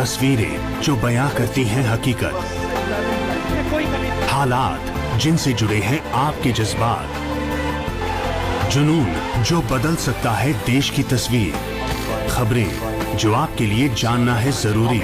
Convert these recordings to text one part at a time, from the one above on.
तस्वीरें जो बयां करती हैं हकीकत, हालात जिनसे जुड़े हैं आपके जज्बात, जुनून जो बदल सकता है देश की तस्वीर, खबरें जो आपके लिए जानना है जरूरी,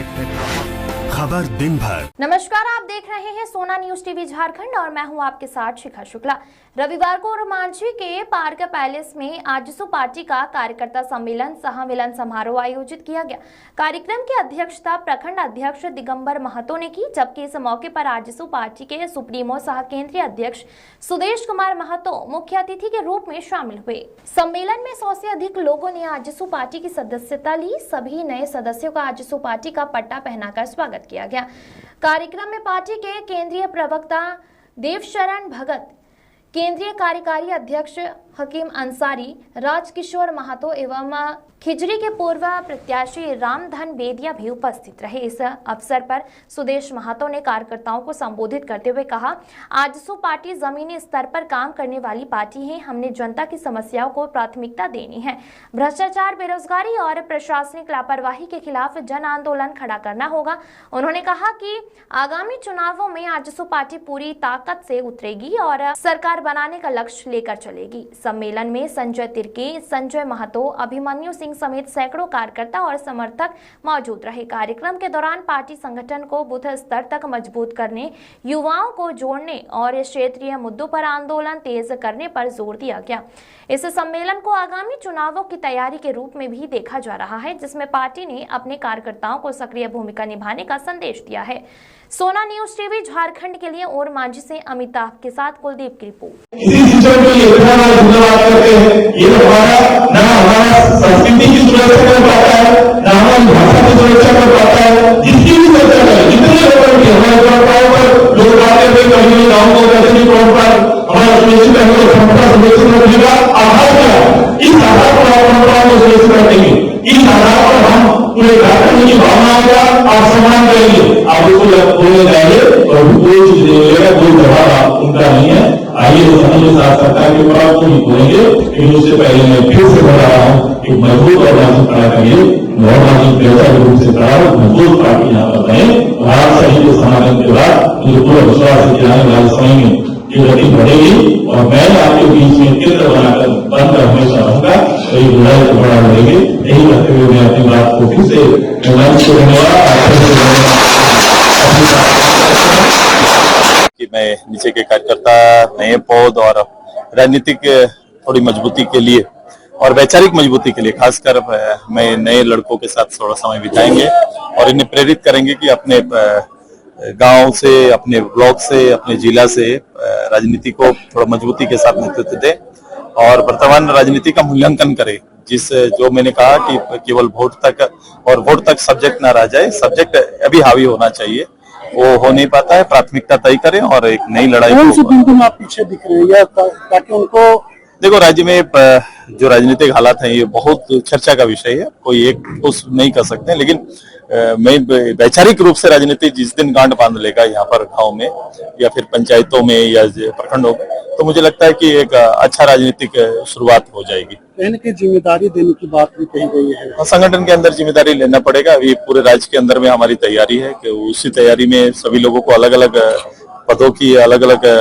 खबर दिन भर। नमस्कार, आप देख रहे हैं सोना न्यूज टीवी झारखंड और मैं हूं आपके साथ शिखा शुक्ला। रविवार को रोमांची के पार्क पैलेस में आजसू पार्टी का कार्यकर्ता सम्मेलन सह मिलन समारोह आयोजित किया गया। कार्यक्रम की अध्यक्षता प्रखंड अध्यक्ष दिगंबर महतो ने की, जबकि इस मौके पर आजसू पार्टी के सुप्रीमो सह केंद्रीय अध्यक्ष सुदेश कुमार महतो मुख्य अतिथि के रूप में शामिल हुए। सम्मेलन में 100 से अधिक लोगों ने आजसू पार्टी की सदस्यता ली। सभी नए सदस्यों का आजसू पार्टी का पट्टा पहनाकर स्वागत किया गया। कार्यक्रम में पार्टी के केंद्रीय प्रवक्ता देवशरण भगत, केंद्रीय कार्यकारी अध्यक्ष हकीम अंसारी, राजकिशोर महतो एवं खिजरी के पूर्व प्रत्याशी रामधन बेदिया भी उपस्थित रहे। इस अवसर पर सुदेश महतो ने कार्यकर्ताओं को संबोधित करते हुए कहा, आजसू पार्टी जमीनी स्तर पर काम करने वाली पार्टी है। हमने जनता की समस्याओं को प्राथमिकता देनी है। भ्रष्टाचार, बेरोजगारी और प्रशासनिक लापरवाही के खिलाफ जन आंदोलन खड़ा करना होगा। उन्होंने कहा कि आगामी चुनावों में आजसू पार्टी पूरी ताकत से उतरेगी और सरकार बनाने का लक्ष्य लेकर चलेगी। सम्मेलन में संजय तिर्की, संजय महतो, अभिमन्यु सिंह समेत सैकड़ों कार्यकर्ता और समर्थक मौजूद रहे। कार्यक्रम के दौरान पार्टी संगठन को बूथ स्तर तक मजबूत करने, युवाओं को जोड़ने और क्षेत्रीय मुद्दों पर आंदोलन तेज करने पर जोर दिया गया। इस सम्मेलन को आगामी चुनावों की तैयारी के रूप में भी देखा जा रहा है, जिसमें पार्टी ने अपने कार्यकर्ताओं को सक्रिय भूमिका निभाने का संदेश दिया है। सोना न्यूज टीवी झारखंड के लिए और मांझी से अमिताभ के साथ कुलदीप की रिपोर्ट। संस्कृति की सुरक्षा कर पाता है, ना हमारी भाषा की सुरक्षा कर पाता है, जिसकी भी चर्चा है, जितने हमारे परंपराओं पर लोग बातें हुए, कभी गाँव को दक्षिणी तौर पर हमारा सुनिश्चित है, परंपरा सुरक्षित रखेगा। आधार क्या, इस आधार पर परंपराओं को सुरक्षित रखेंगे, इस आधार पर हम पूरे झारखंड की भावनाओं का आप सम्मान करेंगे। आप उसको बोलने जाएंगे और कोई चीज नहीं मिलेगा, कोई जवाब उनका नहीं है। आइए समझ साथ सरकार के ऊपर आपको नहीं बोलेंगे, लेकिन उससे पहले मैं फिर से बता रहा हूँ कि मजबूत और राजनीति खड़ा करिए, नॉर्मल व्यवसायिक रूप से खड़ा मजबूत पार्टी यहाँ पर रहे और आप सही के समाधान के बाद मुझे पूरा विश्वास है कि आने वाले समय में ये गति बढ़ेगी और मैं आपके बीच में केंद्र बनाकर बनकर हमेशा रहूंगा। यही बुराई को बढ़ा बढ़ेंगे। यही करते हुए मैं अपनी बात को फिर से मंच को कि मैं नीचे के कार्यकर्ता नए पौध और राजनीतिक थोड़ी मजबूती के लिए और वैचारिक मजबूती के लिए खासकर मैं नए लड़कों के साथ थोड़ा समय बिताएंगे और इन्हें प्रेरित करेंगे कि अपने गांव से, अपने ब्लॉक से, अपने जिला से राजनीति को थोड़ा मजबूती के साथ नेतृत्व दे और वर्तमान राजनीति का मूल्यांकन करे। जो मैंने कहा कि केवल वोट तक और वोट तक सब्जेक्ट ना रह जाए, सब्जेक्ट अभी हावी होना चाहिए, वो हो नहीं पाता है। प्राथमिकता तय करें और एक नई लड़ाई को आप पीछे दिख रहे हैं ताकि उनको देखो, राज्य में जो राजनीतिक हालात हैं ये बहुत चर्चा का विषय है, कोई एक तो नहीं कर सकते, लेकिन मैं वैचारिक रूप से राजनीति जिस दिन गांठ बांध लेगा यहाँ पर गांव में या फिर पंचायतों में या प्रखंडों में, तो मुझे लगता है कि एक अच्छा राजनीतिक शुरुआत हो जाएगी। कहने की जिम्मेदारी देने की बात भी कही गई है, संगठन के अंदर जिम्मेदारी लेना पड़ेगा। अभी पूरे राज्य के अंदर में हमारी तैयारी है कि उसी तैयारी में सभी लोगों को अलग अलग पदों की, अलग अलग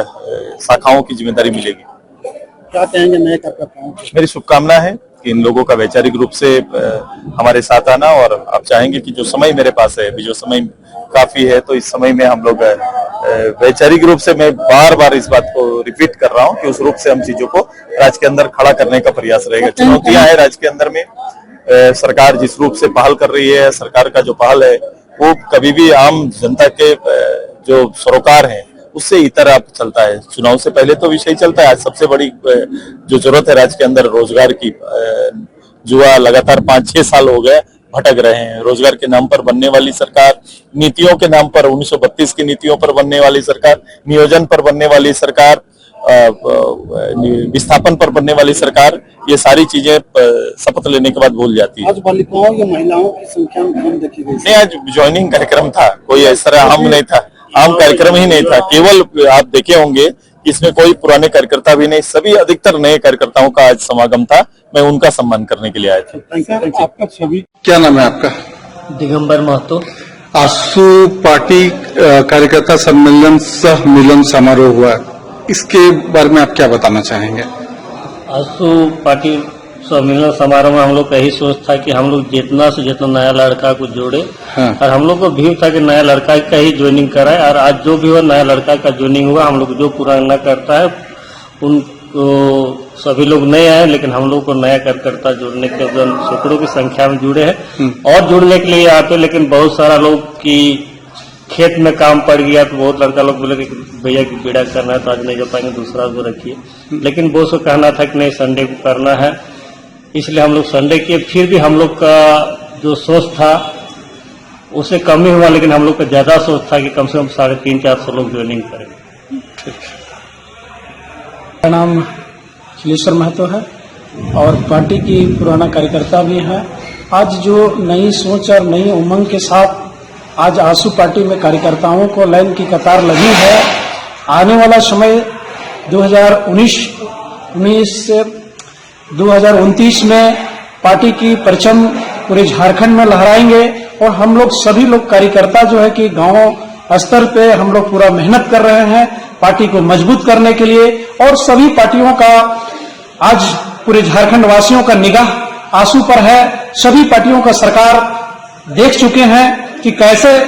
शाखाओं की जिम्मेदारी मिलेगी। क्या कहेंगे नए कार्यकर्ताओं? मेरी शुभकामना है कि इन लोगों का वैचारिक रूप से हमारे साथ आना और आप चाहेंगे कि जो समय मेरे पास है, अभी जो समय काफी है, तो इस समय में हम लोग वैचारिक रूप से, मैं बार बार इस बात को रिपीट कर रहा हूं कि उस रूप से हम चीजों को राज्य के अंदर खड़ा करने का प्रयास रहेगा। चुनौतियां है राज्य के अंदर में, सरकार जिस रूप से पहल कर रही है, सरकार का जो पहल है वो कभी भी आम जनता के जो सरोकार है उससे इतर आप चलता है। चुनाव से पहले तो विषय चलता है। आज सबसे बड़ी जो जरूरत है राज्य के अंदर रोजगार की, जुआ लगातार 5-6 साल हो गए भटक रहे हैं। रोजगार के नाम पर बनने वाली सरकार, नीतियों के नाम पर 1932 की नीतियों पर बनने वाली सरकार, नियोजन पर बनने वाली सरकार, विस्थापन पर बनने वाली सरकार, ये सारी चीजें शपथ लेने के बाद भूल जाती है। आज बालिकाओं या महिलाओं की संख्या में कम देखी गई। नहीं, आज ज्वाइनिंग कार्यक्रम था, कोई ऐसा आम नहीं था, आम कार्यक्रम ही नहीं था। केवल आप देखे होंगे इसमें कोई पुराने कार्यकर्ता भी नहीं, सभी अधिकतर नए कार्यकर्ताओं का आज समागम था। मैं उनका सम्मान करने के लिए आया था। आपका छवि क्या नाम है आपका? दिगंबर महतो। आसू पार्टी कार्यकर्ता सम्मेलन सह मिलन समारोह हुआ, इसके बारे में आप क्या बताना चाहेंगे? आसू पार्टी सम्मेलन समारोह में हम लोग का यही सोच था कि हम लोग जितना से जितना नया लड़का को जोड़े। हाँ। और हम लोग को भी था कि नया लड़का का ही ज्वाइनिंग कराए, और आज जो भी हुआ नया लड़का का ज्वाइनिंग हुआ। हम लोग जो पुराना करता है उनको सभी लोग नए आए, लेकिन हम लोग को नया कार्यकर्ता जोड़ने के सैकड़ों की संख्या में जुड़े हैं और जुड़ने के लिए आते, लेकिन बहुत सारा लोग की खेत में काम पड़ गया तो बहुत लड़का लोग बोले कि भैया की पीड़ा करना है तो आज नहीं जा पाएंगे, दूसरा को रखिए। लेकिन वो सो कहना था कि नहीं संडे को करना है, इसलिए हम लोग संडे किए। फिर भी हम लोग का जो सोच था उससे कम ही हुआ, लेकिन हम लोग का ज्यादा सोच था कि कम से कम 350-400 लोग ज्वाइनिंग करें। मेरा नाम खिलेश्वर महतो है और पार्टी की पुराना कार्यकर्ता भी है। आज जो नई सोच और नई उमंग के साथ आज आसू पार्टी में कार्यकर्ताओं को लाइन की कतार लगी है। आने वाला समय 2019 से 2029 में पार्टी की परचम पूरे झारखंड में लहराएंगे और हम लोग सभी लोग कार्यकर्ता जो है कि गांव स्तर पे हम लोग पूरा मेहनत कर रहे हैं पार्टी को मजबूत करने के लिए। और सभी पार्टियों का आज पूरे झारखंड वासियों का निगाह आसू पर है। सभी पार्टियों का सरकार देख चुके हैं कि कैसे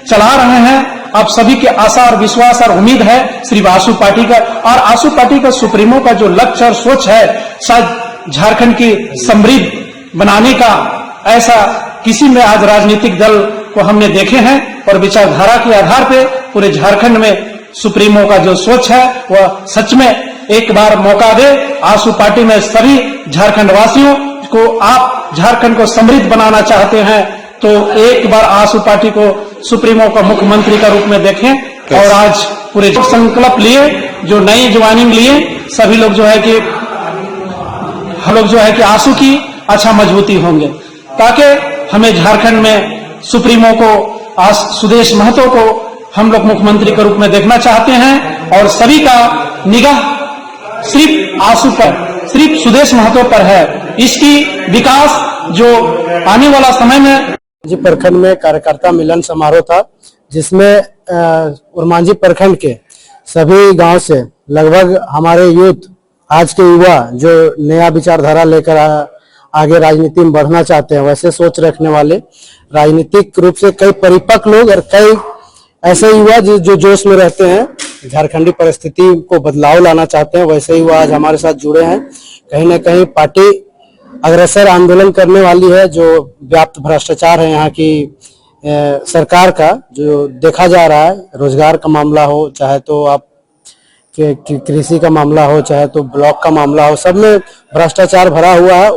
चला रहे हैं। आप सभी के आशा और विश्वास और उम्मीद है सिर्फ आसू पार्टी का, और आसू पार्टी का सुप्रीमो का जो लक्ष्य और सोच है शायद झारखंड की समृद्ध बनाने का, ऐसा किसी में आज राजनीतिक दल को हमने देखे हैं। और विचारधारा के आधार पे पूरे झारखंड में सुप्रीमो का जो सोच है वह सच में एक बार मौका दे। आसू पार्टी में सभी झारखंड वासियों को, आप झारखंड को समृद्ध बनाना चाहते हैं तो एक बार आसू पार्टी को सुप्रीमो का मुख्यमंत्री का रूप में देखें। और आज पूरे संकल्प लिए, जो नई ज्वाइनिंग लिए, सभी लोग जो है कि हम लोग जो है कि आसू की अच्छा मजबूती होंगे, ताकि हमें झारखंड में सुप्रीमो को, सुदेश महतो को हम लोग मुख्यमंत्री के रूप में देखना चाहते हैं। और सभी का निगाह सिर्फ आसू पर, सिर्फ सुदेश महतो पर है। इसकी विकास जो आने वाला समय में जी प्रखंड में कार्यकर्ता मिलन समारोह था, जिसमें उरमांझी प्रखंड के सभी गांव से लगभग हमारे यूथ, आज के युवा जो नया विचारधारा लेकर आगे राजनीति में बढ़ना चाहते हैं, वैसे सोच रखने वाले राजनीतिक रूप से कई परिपक्व लोग और कई ऐसे युवा जो जोश में रहते हैं, झारखंडी परिस्थिति को बदलाव लाना चाहते हैं, वैसे युवा आज हमारे साथ जुड़े हैं। कहीं न कहीं पार्टी अग्रसर आंदोलन करने वाली है। जो व्याप्त भ्रष्टाचार है यहाँ की सरकार का, जो देखा जा रहा है, रोजगार का मामला हो, चाहे तो आप कृषि का मामला हो, चाहे तो ब्लॉक का मामला हो, सब में भ्रष्टाचार भरा हुआ है।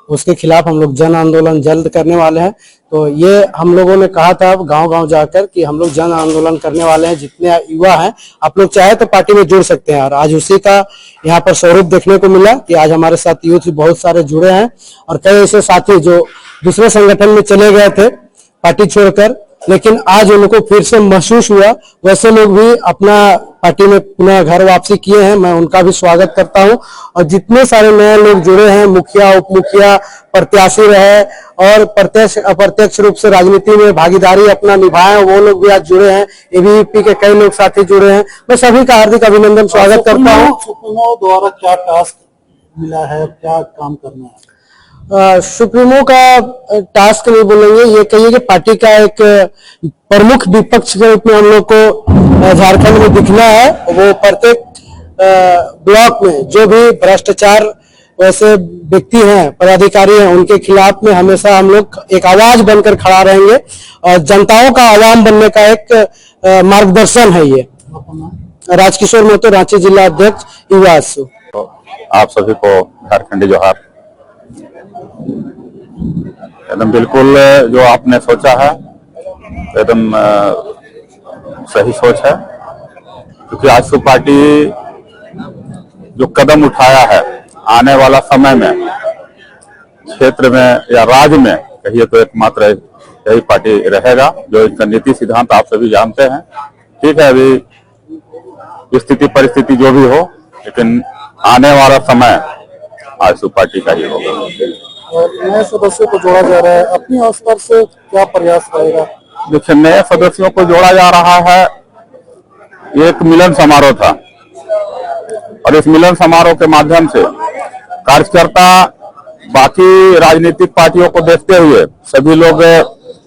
उसके खिलाफ हम लोग जन आंदोलन जल्द करने वाले हैं। तो ये हम लोगों ने कहा था गांव-गांव जाकर कि हम लोग जन आंदोलन करने वाले हैं। जितने युवा हैं, आप लोग चाहे तो पार्टी में जुड़ सकते हैं। और आज उसी का यहाँ पर स्वरूप देखने को मिला कि आज हमारे साथ यूथ बहुत सारे जुड़े हैं और कई ऐसे साथी जो दूसरे संगठन में चले गए थे पार्टी छोड़कर, लेकिन आज उनको फिर से महसूस हुआ, वैसे लोग भी अपना पार्टी में पुनः घर वापसी किए हैं। मैं उनका भी स्वागत करता हूं। और जितने सारे नए लोग जुड़े हैं, मुखिया, उप मुखिया, प्रत्याशी रहे और प्रत्यक्ष अप्रत्यक्ष रूप से राजनीति में भागीदारी अपना निभाए, वो लोग भी आज जुड़े हैं। एबीवीपी के कई लोग साथी जुड़े हैं। मैं सभी का हार्दिक अभिनंदन स्वागत करता हूँ। सुप्रीमो द्वारा क्या टास्क मिला है, क्या काम करना है? सुप्रीमो का टास्क नहीं बोलेंगे, ये कहिए कि पार्टी का एक प्रमुख विपक्ष के रूप में हम लोग को झारखंड में दिखना है। वो प्रत्येक ब्लॉक में जो भी भ्रष्टाचार वैसे व्यक्ति हैं, पदाधिकारी हैं, उनके खिलाफ में हमेशा हम लोग एक आवाज बनकर खड़ा रहेंगे और जनताओं का आवाम बनने का एक मार्गदर्शन है। ये राजकिशोर महतो, रांची जिला अध्यक्ष, युवा आसू। आप सभी को झारखंडी जोहार। एकदम बिल्कुल जो आपने सोचा है एकदम सही सोच है, क्योंकि आसू पार्टी जो कदम उठाया है, आने वाला समय में क्षेत्र में या राज्य में कहिए तो एकमात्र यही पार्टी रहेगा जो इसका नीति सिद्धांत आप सभी जानते हैं। ठीक है, अभी स्थिति परिस्थिति जो भी हो, लेकिन आने वाला समय आसू पार्टी का ही होगा। और नए सदस्यों को जोड़ा जा रहा है, अपनी स्तर से क्या प्रयास रहेगा? देखिए, नए सदस्यों को जोड़ा जा रहा है, एक मिलन समारोह था और इस मिलन समारोह के माध्यम से कार्यकर्ता बाकी राजनीतिक पार्टियों को देखते हुए सभी लोग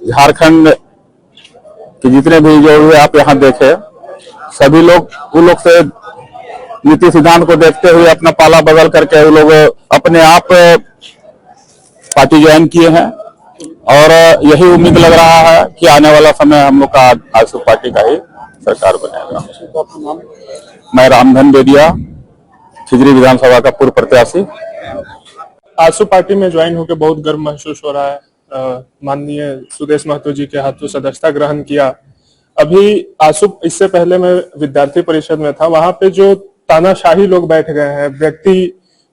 झारखंड के जितने भी जो हुए आप यहाँ देखे, सभी लोग उन लोग से नीति सिद्धांत को देखते हुए अपना पाला बदल करके वो लोग अपने आप पार्टी ज्वाइन किए हैं और यही उम्मीद लग रहा है कि आने वाला समय हम लोग का आजसू पार्टी का ही सरकार बनेगा। मैं रामधन बेदिया, खिजरी विधानसभा का पूर्व प्रत्याशी। आजसू पार्टी में ज्वाइन होकर बहुत गर्व महसूस हो रहा है। माननीय सुदेश महतो जी के हाथों सदस्यता ग्रहण किया। अभी आजसू, इससे पहले मैं विद्यार्थी परिषद में था, वहां पे जो तानाशाही लोग बैठ गए हैं,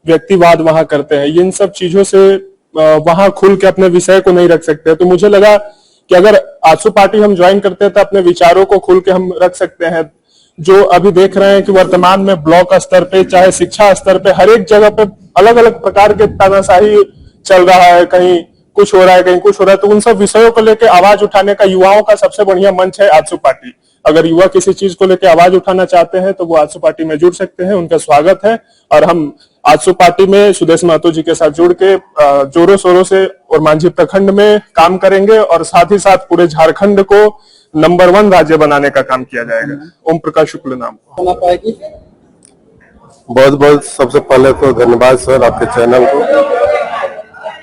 व्यक्तिवाद वहां करते हैं, इन सब चीजों से वहां खुल के अपने विषय को नहीं रख सकते। तो मुझे लगा कि अगर आजसू पार्टी हम ज्वाइन करते हैं तो अपने विचारों को खुल के हम रख सकते हैं। जो अभी देख रहे हैं कि वर्तमान में ब्लॉक स्तर पे चाहे शिक्षा स्तर पे हर एक जगह पे अलग अलग प्रकार के तानाशाही चल रहा है, कहीं कुछ हो रहा है, कहीं कुछ हो रहा है। तो उन सब विषयों को लेकर आवाज उठाने का युवाओं का सबसे बढ़िया मंच है आजसू पार्टी। अगर युवा किसी चीज को लेकर आवाज उठाना चाहते हैं तो वो आजसू पार्टी में जुड़ सकते हैं, उनका स्वागत है। और हम आजसू पार्टी में सुदेश महतो जी के साथ जुड़ के जोरों शोरों से ओरमांझी प्रखंड में काम करेंगे और साथ ही साथ पूरे झारखंड को नंबर 1 राज्य बनाने का काम किया जाएगा। ओम प्रकाश शुक्ल नाम। बहुत बहुत सबसे पहले तो धन्यवाद सर आपके चैनल को।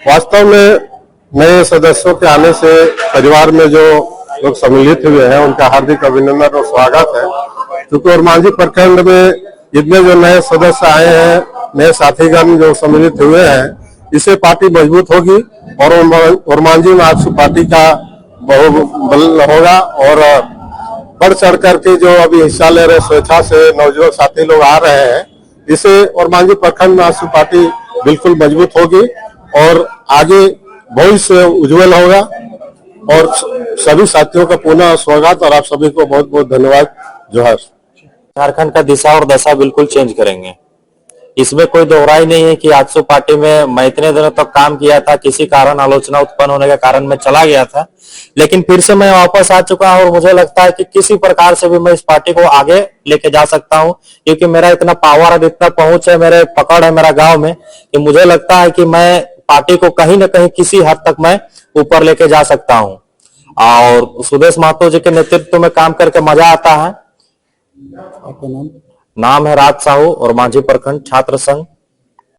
वास्तव में नए सदस्यों के आने से परिवार में जो लोग सम्मिलित हुए हैं उनका हार्दिक अभिनंदन और स्वागत है। क्योंकि ओरमांझी प्रखंड में जितने जो नए सदस्य आए हैं, नए साथीगण जो सम्मिलित हुए हैं, इससे पार्टी मजबूत होगी और ओरमांझी में आजसू पार्टी का बहुबल होगा। और बढ़ चढ़ करके जो अभी हिस्सा ले रहे स्वेच्छा से नौजवान साथी लोग आ रहे हैं, इससे ओरमांझी प्रखंड में आजसू पार्टी बिल्कुल मजबूत होगी और आगे भविष्य उज्जवल होगा। और सभी साथियों का पुनः स्वागत और आप सभी को बहुत बहुत धन्यवाद। जोहार। झारखंड का दिशा और दशा बिल्कुल चेंज करेंगे, इसमें कोई दोहराई नहीं है कि आजसू पार्टी में मैं इतने दिनों तक काम किया था, किसी कारण आलोचना उत्पन्न होने के कारण मैं चला गया था, लेकिन फिर से मैं वापस आ चुका हूं और मुझे लगता है कि किसी प्रकार से भी मैं इस पार्टी को आगे लेके जा सकता हूं, क्योंकि मेरा इतना पावर है, इतना पहुंच है, मेरे पकड़ है मेरा गांव में, कि मुझे लगता है कि मैं पार्टी को कहीं न कहीं किसी हद तक मैं ऊपर लेके जा सकता हूं। और सुदेश महतो जी के नेतृत्व में काम करके मजा आता है। आपका नाम? नाम है राज साहू, ओरमांझी प्रखंड छात्र संघ।